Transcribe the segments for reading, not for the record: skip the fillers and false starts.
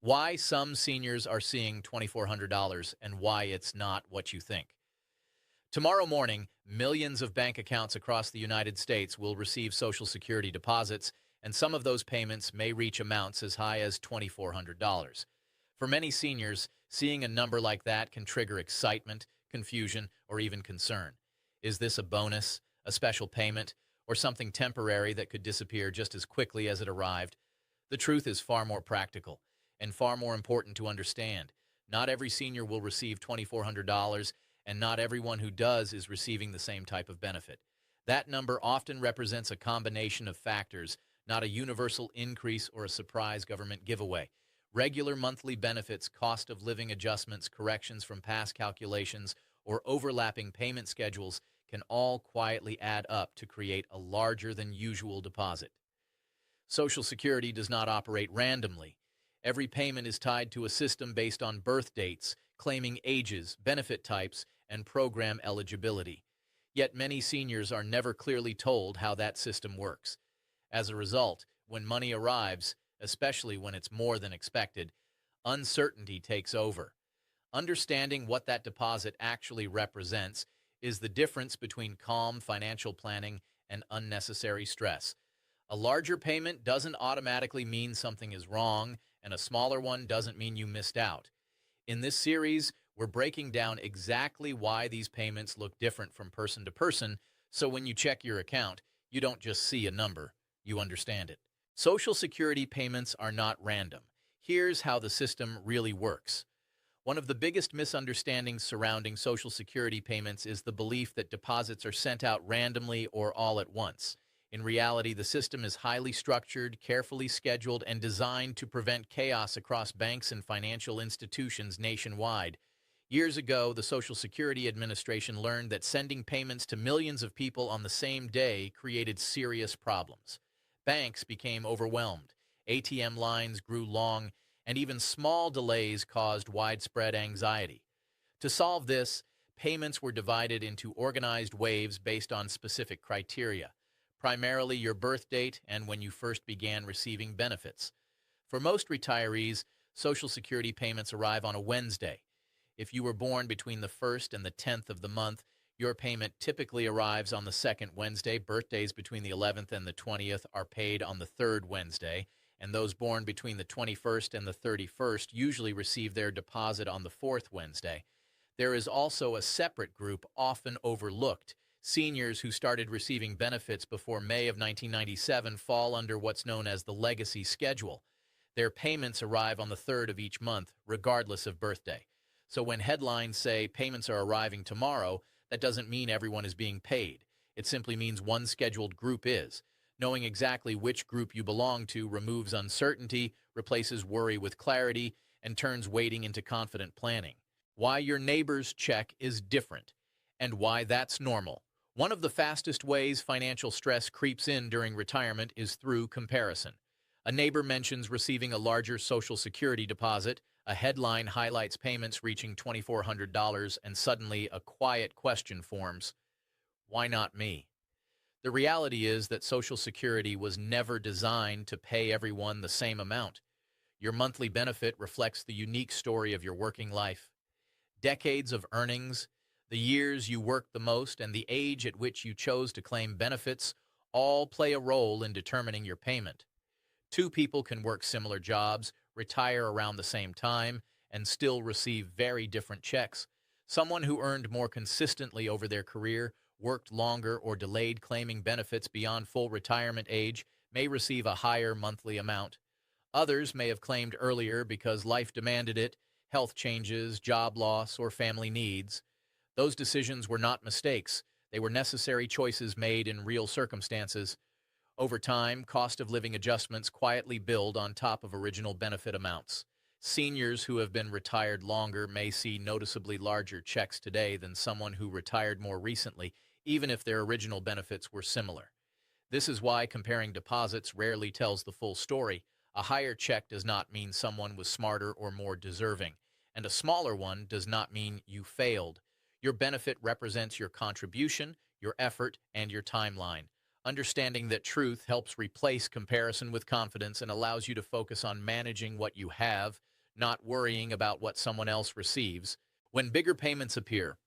Why some seniors are seeing $2,400 and why it's not what you think. Tomorrow morning, millions of bank accounts across the United States will receive Social Security deposits, and some of those payments may reach amounts as high as $2,400. For many seniors, seeing a number like that can trigger excitement, confusion, or even concern. Is this a bonus, a special payment, or something temporary that could disappear just as quickly as it arrived? The truth is far more practical and far more important to understand. Not every senior will receive $2,400, and not everyone who does is receiving the same type of benefit. That number often represents a combination of factors, not a universal increase or a surprise government giveaway. Regular monthly benefits, cost of living adjustments, corrections from past calculations, or overlapping payment schedules can all quietly add up to create a larger than usual deposit. Social Security does not operate randomly. Every payment is tied to a system based on birth dates, claiming ages, benefit types, and program eligibility. Yet many seniors are never clearly told how that system works. As a result, when money arrives, especially when it's more than expected, uncertainty takes over. Understanding what that deposit actually represents is the difference between calm financial planning and unnecessary stress. A larger payment doesn't automatically mean something is wrong, and a smaller one doesn't mean you missed out. In this series, we're breaking down exactly why these payments look different from person to person, so when you check your account, you don't just see a number, you understand it. Social Security payments are not random. Here's how the system really works. One of the biggest misunderstandings surrounding Social Security payments is the belief that deposits are sent out randomly or all at once. In reality, the system is highly structured, carefully scheduled, and designed to prevent chaos across banks and financial institutions nationwide. Years ago, the Social Security Administration learned that sending payments to millions of people on the same day created serious problems. Banks became overwhelmed, ATM lines grew long, and even small delays caused widespread anxiety. To solve this, payments were divided into organized waves based on specific criteria, primarily your birth date and when you first began receiving benefits. For most retirees, Social Security payments arrive on a Wednesday. If you were born between the 1st and the 10th of the month, your payment typically arrives on the second Wednesday. Birthdays between the 11th and the 20th are paid on the third Wednesday, and those born between the 21st and the 31st usually receive their deposit on the fourth Wednesday. There is also a separate group often overlooked. Seniors who started receiving benefits before May of 1997 fall under what's known as the legacy schedule. Their payments arrive on the third of each month, regardless of birthday. So when headlines say payments are arriving tomorrow, that doesn't mean everyone is being paid. It simply means one scheduled group is. Knowing exactly which group you belong to removes uncertainty, replaces worry with clarity, and turns waiting into confident planning. Why your neighbor's check is different, and why that's normal. One of the fastest ways financial stress creeps in during retirement is through comparison. A neighbor mentions receiving a larger Social Security deposit, a headline highlights payments reaching $2,400, and suddenly a quiet question forms: why not me? The reality is that Social Security was never designed to pay everyone the same amount. Your monthly benefit reflects the unique story of your working life. Decades of earnings, the years you worked the most, and the age at which you chose to claim benefits all play a role in determining your payment. Two people can work similar jobs, retire around the same time, and still receive very different checks. Someone who earned more consistently over their career, worked longer, or delayed claiming benefits beyond full retirement age may receive a higher monthly amount. Others may have claimed earlier because life demanded it, health changes, job loss, or family needs. Those decisions were not mistakes. They were necessary choices made in real circumstances. Over time, cost of living adjustments quietly build on top of original benefit amounts. Seniors who have been retired longer may see noticeably larger checks today than someone who retired more recently, even if their original benefits were similar. This is why comparing deposits rarely tells the full story. A higher check does not mean someone was smarter or more deserving, and a smaller one does not mean you failed. Your benefit represents your contribution, your effort, and your timeline. Understanding that truth helps replace comparison with confidence and allows you to focus on managing what you have, not worrying about what someone else receives. When bigger payments appear,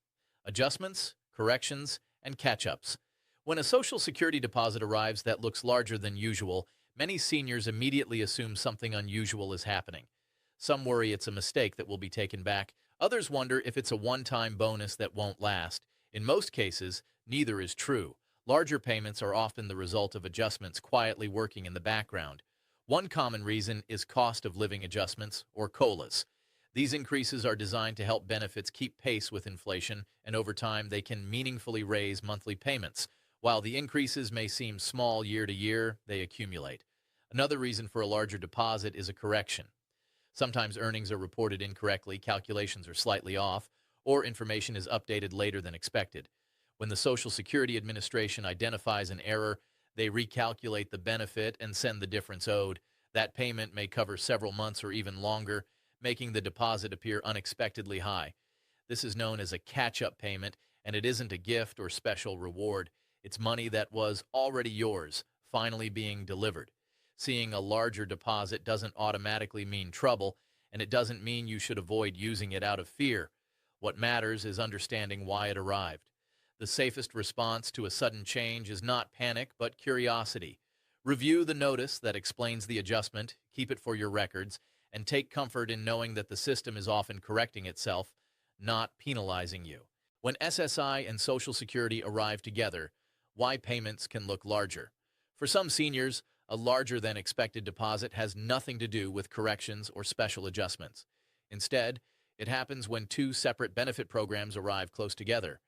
adjustments, corrections, and catch-ups. When a Social Security deposit arrives that looks larger than usual, many seniors immediately assume something unusual is happening. Some worry it's a mistake that will be taken back. Others wonder if it's a one-time bonus that won't last. In most cases, neither is true. Larger payments are often the result of adjustments quietly working in the background. One common reason is cost of living adjustments, or COLAs. These increases are designed to help benefits keep pace with inflation, and over time they can meaningfully raise monthly payments. While the increases may seem small year to year, they accumulate. Another reason for a larger deposit is a correction. Sometimes earnings are reported incorrectly, calculations are slightly off, or information is updated later than expected. When the Social Security Administration identifies an error, they recalculate the benefit and send the difference owed. That payment may cover several months or even longer, making the deposit appear unexpectedly high. This is known as a catch-up payment, and it isn't a gift or special reward. It's money that was already yours, finally being delivered. Seeing a larger deposit doesn't automatically mean trouble, and it doesn't mean you should avoid using it out of fear. What matters is understanding why it arrived. The safest response to a sudden change is not panic, but curiosity. Review the notice that explains the adjustment, keep it for your records, and take comfort in knowing that the system is often correcting itself, not penalizing you. When SSI and Social Security arrive together, why payments can look larger. For some seniors, a larger than expected deposit has nothing to do with corrections or special adjustments. Instead, it happens when two separate benefit programs arrive close together,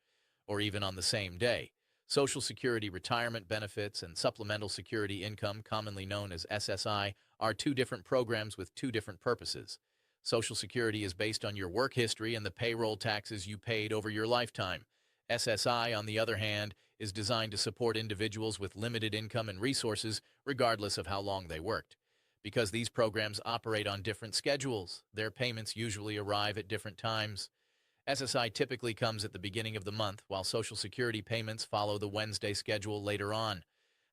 or even on the same day. Social Security retirement benefits and supplemental security income, commonly known as SSI, are two different programs with two different purposes. Social Security is based on your work history and the payroll taxes you paid over your lifetime. SSI, on the other hand, is designed to support individuals with limited income and resources, regardless of how long they worked. Because these programs operate on different schedules, their payments usually arrive at different times. SSI typically comes at the beginning of the month, while Social Security payments follow the Wednesday schedule later on.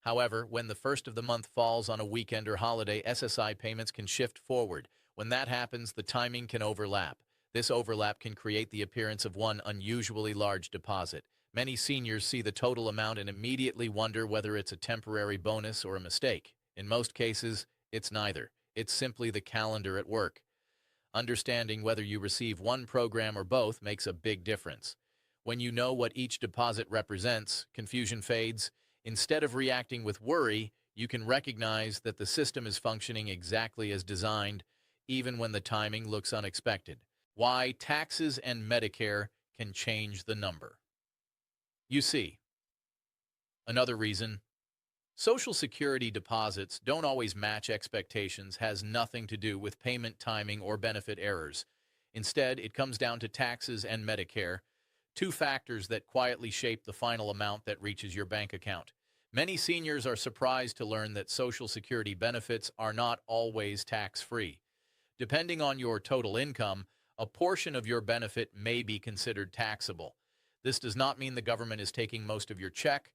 However, when the first of the month falls on a weekend or holiday, SSI payments can shift forward. When that happens, the timing can overlap. This overlap can create the appearance of one unusually large deposit. Many seniors see the total amount and immediately wonder whether it's a temporary bonus or a mistake. In most cases, it's neither. It's simply the calendar at work. Understanding whether you receive one program or both makes a big difference. When you know what each deposit represents, confusion fades. Instead of reacting with worry, you can recognize that the system is functioning exactly as designed, even when the timing looks unexpected. Why taxes and Medicare can change the number. You see, another reason Social Security deposits don't always match expectations has nothing to do with payment timing or benefit errors. Instead, it comes down to taxes and Medicare, two factors that quietly shape the final amount that reaches your bank account. Many seniors are surprised to learn that Social Security benefits are not always tax-free. Depending on your total income, a portion of your benefit may be considered taxable. This does not mean the government is taking most of your check.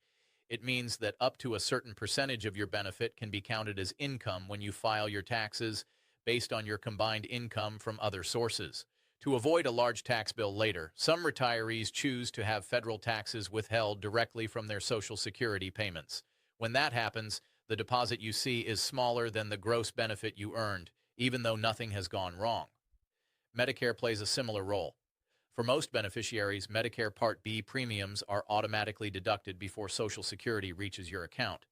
It means that up to a certain percentage of your benefit can be counted as income when you file your taxes based on your combined income from other sources. To avoid a large tax bill later, some retirees choose to have federal taxes withheld directly from their Social Security payments. When that happens, the deposit you see is smaller than the gross benefit you earned, even though nothing has gone wrong. Medicare plays a similar role. For most beneficiaries, Medicare Part B premiums are automatically deducted before Social Security reaches your account.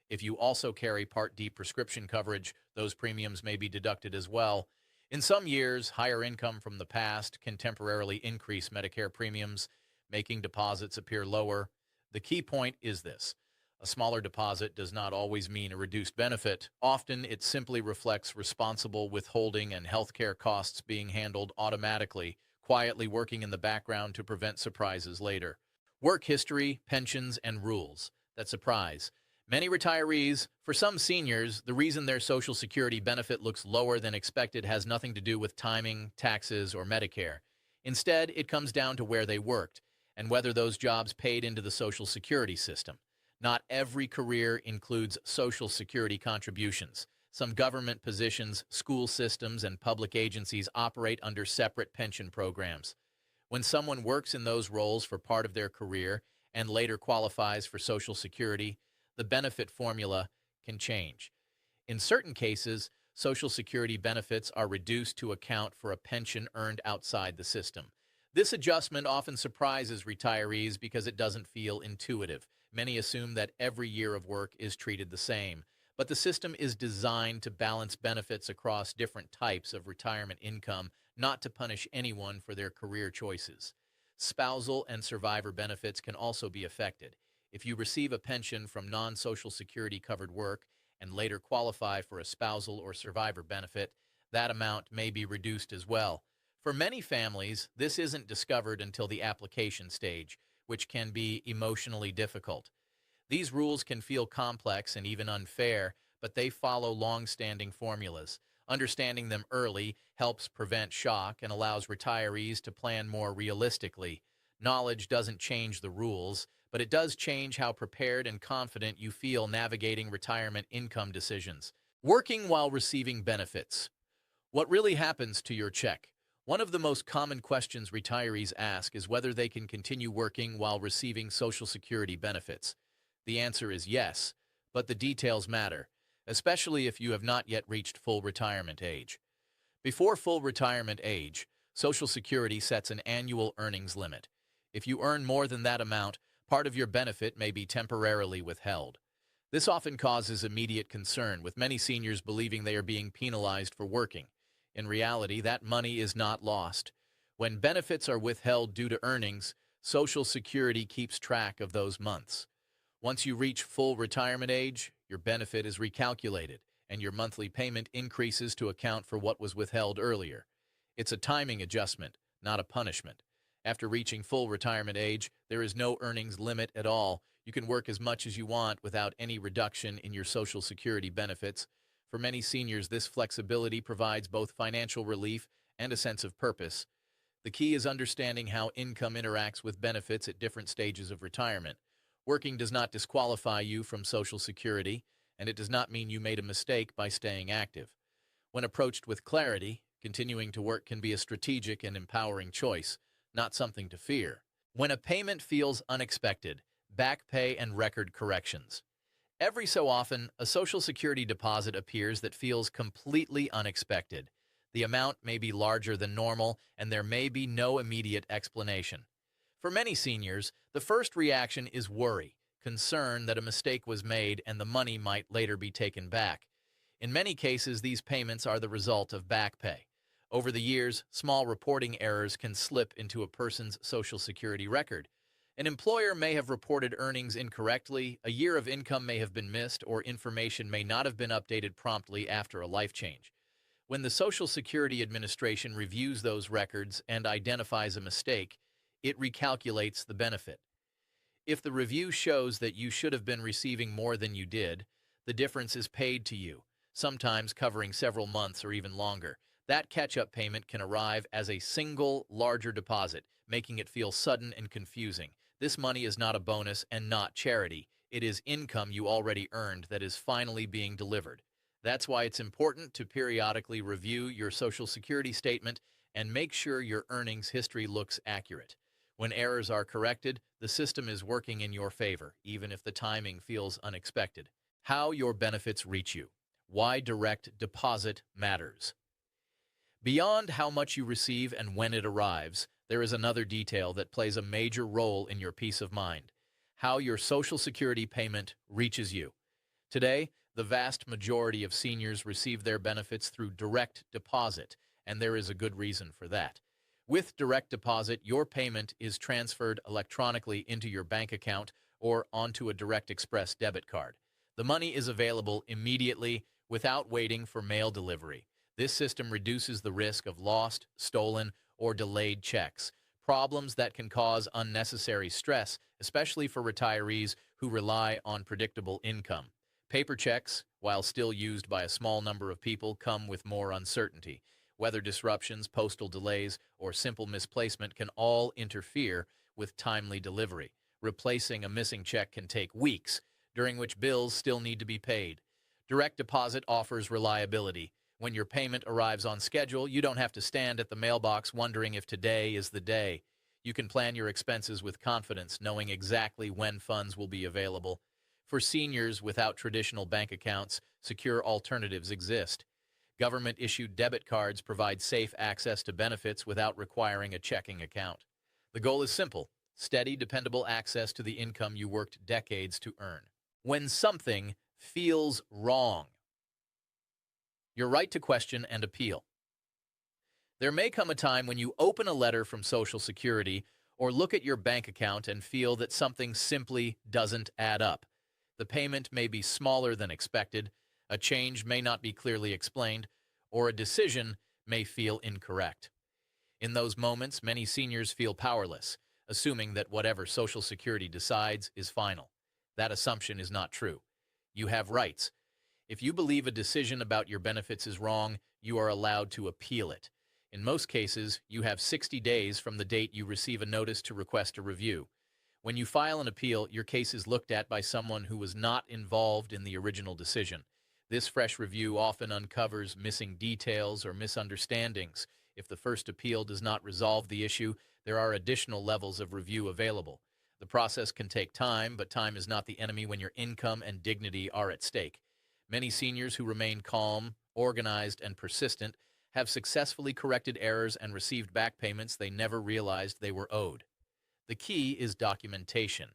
If you also carry Part D prescription coverage, those premiums may be deducted as well. In some years, higher income from the past can temporarily increase Medicare premiums, making deposits appear lower. The key point is this: a smaller deposit does not always mean a reduced benefit. Often, it simply reflects responsible withholding and healthcare costs being handled automatically, quietly working in the background to prevent surprises later. Work history, pensions, and rules that surprise many retirees. For some seniors, the reason their Social Security benefit looks lower than expected has nothing to do with timing, taxes, or Medicare. Instead, it comes down to where they worked and whether those jobs paid into the Social Security system. Not every career includes Social Security contributions. Some government positions, school systems, and public agencies operate under separate pension programs. When someone works in those roles for part of their career and later qualifies for Social Security, the benefit formula can change. In certain cases, Social Security benefits are reduced to account for a pension earned outside the system. This adjustment often surprises retirees because it doesn't feel intuitive. Many assume that every year of work is treated the same, but the system is designed to balance benefits across different types of retirement income, not to punish anyone for their career choices. Spousal and survivor benefits can also be affected. If you receive a pension from non-Social Security covered work and later qualify for a spousal or survivor benefit, that amount may be reduced as well. For many families, this isn't discovered until the application stage, which can be emotionally difficult. These rules can feel complex and even unfair, but they follow long-standing formulas. Understanding them early helps prevent shock and allows retirees to plan more realistically. Knowledge doesn't change the rules, but it does change how prepared and confident you feel navigating retirement income decisions. Working while receiving benefits. What really happens to your check? One of the most common questions retirees ask is whether they can continue working while receiving Social Security benefits. The answer is yes, but the details matter, especially if you have not yet reached full retirement age. Before full retirement age, Social Security sets an annual earnings limit. If you earn more than that amount, part of your benefit may be temporarily withheld. This often causes immediate concern, with many seniors believing they are being penalized for working. In reality, that money is not lost. When benefits are withheld due to earnings, Social Security keeps track of those months. Once you reach full retirement age, your benefit is recalculated, and your monthly payment increases to account for what was withheld earlier. It's a timing adjustment, not a punishment. After reaching full retirement age, there is no earnings limit at all. You can work as much as you want without any reduction in your Social Security benefits. For many seniors, this flexibility provides both financial relief and a sense of purpose. The key is understanding how income interacts with benefits at different stages of retirement. Working does not disqualify you from Social Security, and it does not mean you made a mistake by staying active. When approached with clarity, continuing to work can be a strategic and empowering choice, not something to fear. When a payment feels unexpected, back pay and record corrections. Every so often, a Social Security deposit appears that feels completely unexpected. The amount may be larger than normal, and there may be no immediate explanation. For many seniors, the first reaction is worry, concern that a mistake was made and the money might later be taken back. In many cases, these payments are the result of back pay. Over the years, small reporting errors can slip into a person's Social Security record. An employer may have reported earnings incorrectly, a year of income may have been missed, or information may not have been updated promptly after a life change. When the Social Security Administration reviews those records and identifies a mistake, it recalculates the benefit. If the review shows that you should have been receiving more than you did, the difference is paid to you, sometimes covering several months or even longer. That catch-up payment can arrive as a single, larger deposit, making it feel sudden and confusing. This money is not a bonus and not charity. It is income you already earned that is finally being delivered. That's why it's important to periodically review your Social Security statement and make sure your earnings history looks accurate. When errors are corrected, the system is working in your favor, even if the timing feels unexpected. How your benefits reach you. Why direct deposit matters. Beyond how much you receive and when it arrives, there is another detail that plays a major role in your peace of mind: how your Social Security payment reaches you. Today, the vast majority of seniors receive their benefits through direct deposit, and there is a good reason for that. With direct deposit, your payment is transferred electronically into your bank account or onto a Direct Express debit card. The money is available immediately without waiting for mail delivery. This system reduces the risk of lost, stolen, or delayed checks, problems that can cause unnecessary stress, especially for retirees who rely on predictable income. Paper checks, while still used by a small number of people, come with more uncertainty. Weather disruptions, postal delays, or simple misplacement can all interfere with timely delivery. Replacing a missing check can take weeks, during which bills still need to be paid. Direct deposit offers reliability. When your payment arrives on schedule, you don't have to stand at the mailbox wondering if today is the day. You can plan your expenses with confidence, knowing exactly when funds will be available. For seniors without traditional bank accounts, secure alternatives exist. Government-issued debit cards provide safe access to benefits without requiring a checking account. The goal is simple: steady, dependable access to the income you worked decades to earn. When something feels wrong, your right to question and appeal. There may come a time when you open a letter from Social Security or look at your bank account and feel that something simply doesn't add up. The payment may be smaller than expected, a change may not be clearly explained, or a decision may feel incorrect. In those moments, many seniors feel powerless, assuming that whatever Social Security decides is final. That assumption is not true. You have rights. If you believe a decision about your benefits is wrong, you are allowed to appeal it. In most cases, you have 60 days from the date you receive a notice to request a review. When you file an appeal, your case is looked at by someone who was not involved in the original decision. This fresh review often uncovers missing details or misunderstandings. If the first appeal does not resolve the issue, there are additional levels of review available. The process can take time, but time is not the enemy when your income and dignity are at stake. Many seniors who remain calm, organized, and persistent have successfully corrected errors and received back payments they never realized they were owed. The key is documentation.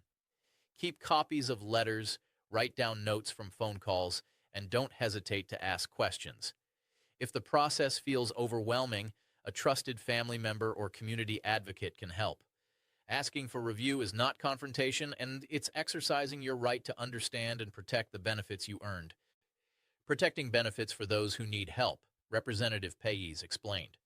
Keep copies of letters, write down notes from phone calls, and don't hesitate to ask questions. If the process feels overwhelming, a trusted family member or community advocate can help. Asking for review is not confrontation, and it's exercising your right to understand and protect the benefits you earned. Protecting benefits for those who need help, Representative Payees explained.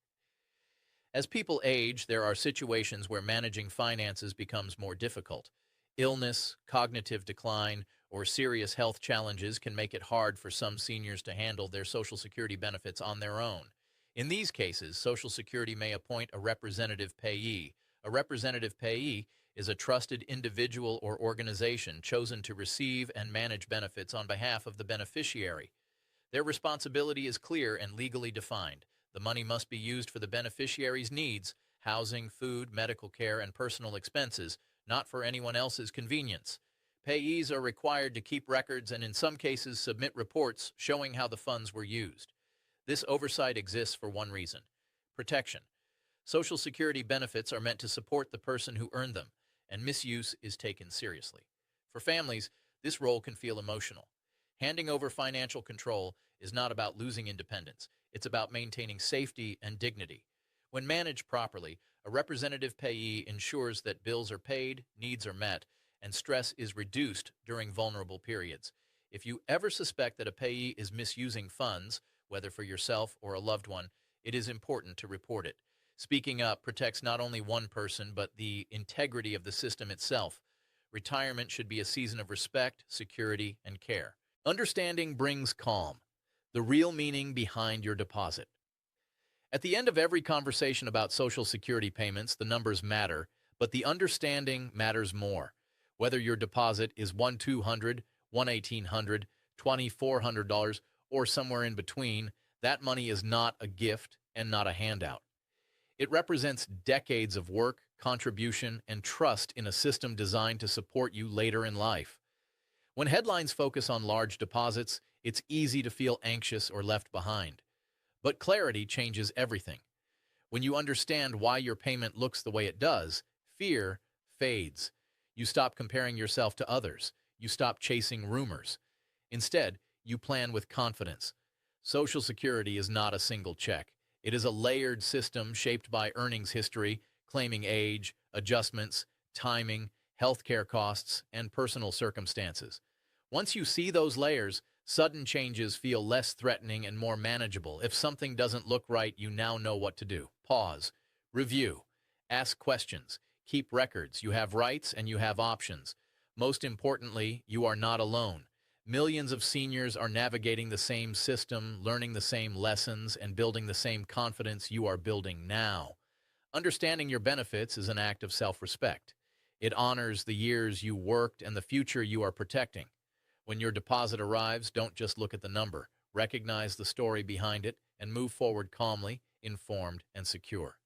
As people age, there are situations where managing finances becomes more difficult. Illness, cognitive decline, or serious health challenges can make it hard for some seniors to handle their Social Security benefits on their own. In these cases, Social Security may appoint a representative payee. A representative payee is a trusted individual or organization chosen to receive and manage benefits on behalf of the beneficiary. Their responsibility is clear and legally defined. The money must be used for the beneficiary's needs: housing, food, medical care, and personal expenses, not for anyone else's convenience. Payees are required to keep records and in some cases submit reports showing how the funds were used. This oversight exists for one reason: protection. Social Security benefits are meant to support the person who earned them, and misuse is taken seriously. For families, this role can feel emotional. Handing over financial control is not about losing independence. It's about maintaining safety and dignity. When managed properly, a representative payee ensures that bills are paid, needs are met, and stress is reduced during vulnerable periods. If you ever suspect that a payee is misusing funds, whether for yourself or a loved one, it is important to report it. Speaking up protects not only one person, but the integrity of the system itself. Retirement should be a season of respect, security, and care. Understanding brings calm, the real meaning behind your deposit. At the end of every conversation about Social Security payments, the numbers matter, but the understanding matters more. Whether your deposit is $1,200, $1,800, $2,400, or somewhere in between, that money is not a gift and not a handout. It represents decades of work, contribution, and trust in a system designed to support you later in life. When headlines focus on large deposits, it's easy to feel anxious or left behind. But clarity changes everything. When you understand why your payment looks the way it does, fear fades. You stop comparing yourself to others. You stop chasing rumors. Instead, you plan with confidence. Social Security is not a single check. It is a layered system shaped by earnings history, claiming age, adjustments, timing, healthcare costs, and personal circumstances. Once you see those layers, sudden changes feel less threatening and more manageable. If something doesn't look right, you now know what to do. Pause. Review. Ask questions. Keep records. You have rights and you have options. Most importantly, you are not alone. Millions of seniors are navigating the same system, learning the same lessons, and building the same confidence you are building now. Understanding your benefits is an act of self-respect. It honors the years you worked and the future you are protecting. When your deposit arrives, don't just look at the number. Recognize the story behind it and move forward calmly, informed, and secure.